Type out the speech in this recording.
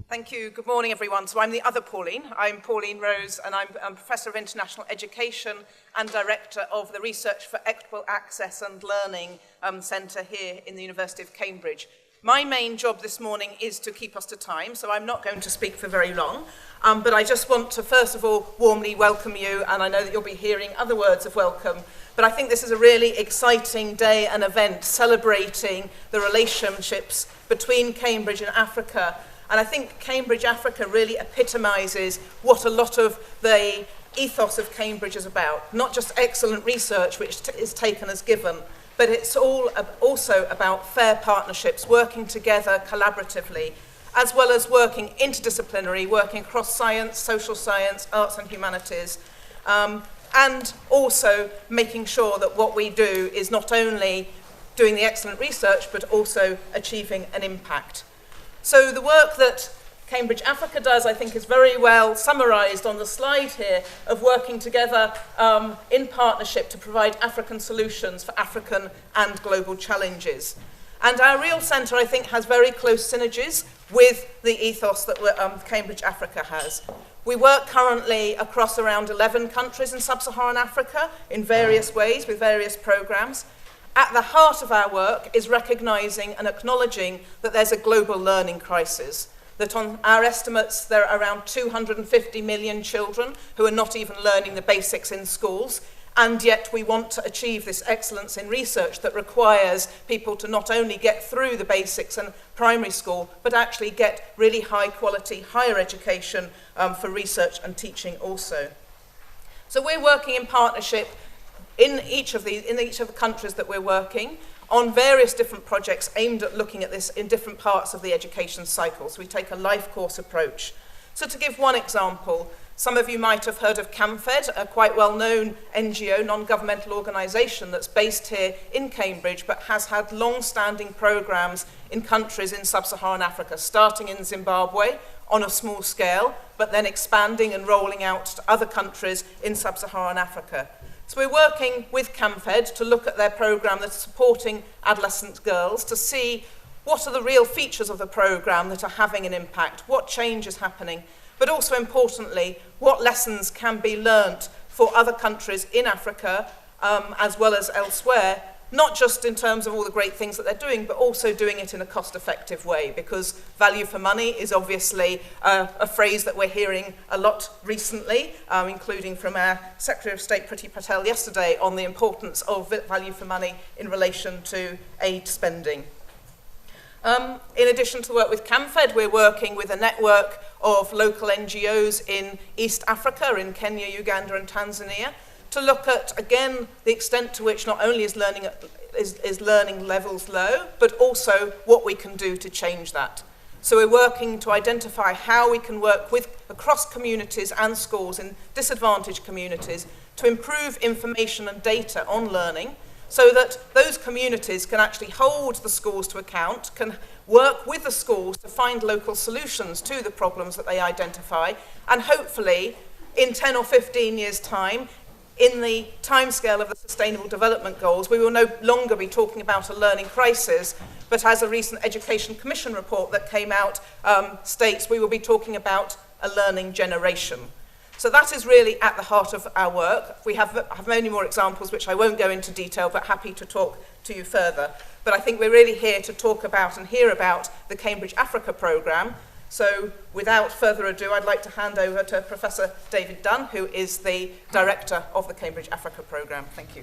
Thank you. Good morning, everyone. So I'm the other Pauline. I'm Pauline Rose, and I'm Professor of International Education and Director of the Research for Equitable Access and Learning Centre here in the University of Cambridge. My main job this morning is to keep us to time, so I'm not going to speak for very long. But I just want to, first of all, warmly welcome you, and I know that you'll be hearing other words of welcome. But I think this is a really exciting day and event celebrating the relationships between Cambridge and Africa. And I think Cambridge Africa really epitomises what a lot of the ethos of Cambridge is about. Not just excellent research, which is taken as given, but it's also about fair partnerships, working together collaboratively, as well as working interdisciplinary, working across science, social science, arts and humanities, and also making sure that what we do is not only doing the excellent research, but also achieving an impact. So the work that Cambridge Africa does, I think, is very well summarised on the slide here, of working together in partnership to provide African solutions for African and global challenges. And our real centre, I think, has very close synergies with the ethos that Cambridge Africa has. We work currently across around 11 countries in sub-Saharan Africa in various ways with various programmes. At the heart of our work is recognising and acknowledging that there's a global learning crisis, that on our estimates there are around 250 million children who are not even learning the basics in schools, and yet we want to achieve this excellence in research that requires people to not only get through the basics and primary school, but actually get really high quality higher education for research and teaching also. So we're working in partnership in each of the countries that we're working on various different projects aimed at looking at this in different parts of the education cycle. So we take a life course approach. So to give one example, some of you might have heard of CAMFED, a quite well-known NGO, non-governmental organisation that's based here in Cambridge, but has had long-standing programmes in countries in sub-Saharan Africa, starting in Zimbabwe on a small scale, but then expanding and rolling out to other countries in sub-Saharan Africa. So we're working with CAMFED to look at their programme that's supporting adolescent girls, to see what are the real features of the programme that are having an impact, what change is happening, but also importantly, what lessons can be learnt for other countries in Africa as well as elsewhere, not just in terms of all the great things that they're doing, but also doing it in a cost-effective way, because value for money is obviously a phrase that we're hearing a lot recently, including from our Secretary of State Priti Patel yesterday on the importance of value for money in relation to aid spending. In addition to the work with CAMFED, we're working with a network of local NGOs in East Africa, in Kenya, Uganda and Tanzania, to look at, again, the extent to which not only is learning levels low, but also what we can do to change that. So we're working to identify how we can work across communities and schools in disadvantaged communities to improve information and data on learning, so that those communities can actually hold the schools to account, can work with the schools to find local solutions to the problems that they identify, and hopefully in 10 or 15 years' time, in the timescale of the Sustainable Development Goals, we will no longer be talking about a learning crisis, but as a recent Education Commission report that came out states, we will be talking about a learning generation. So that is really at the heart of our work. We have many more examples, which I won't go into detail, but happy to talk to you further. But I think we're really here to talk about and hear about the Cambridge Africa programme. So without further ado, I'd like to hand over to Professor David Dunn, who is the director of the Cambridge Africa programme. Thank you.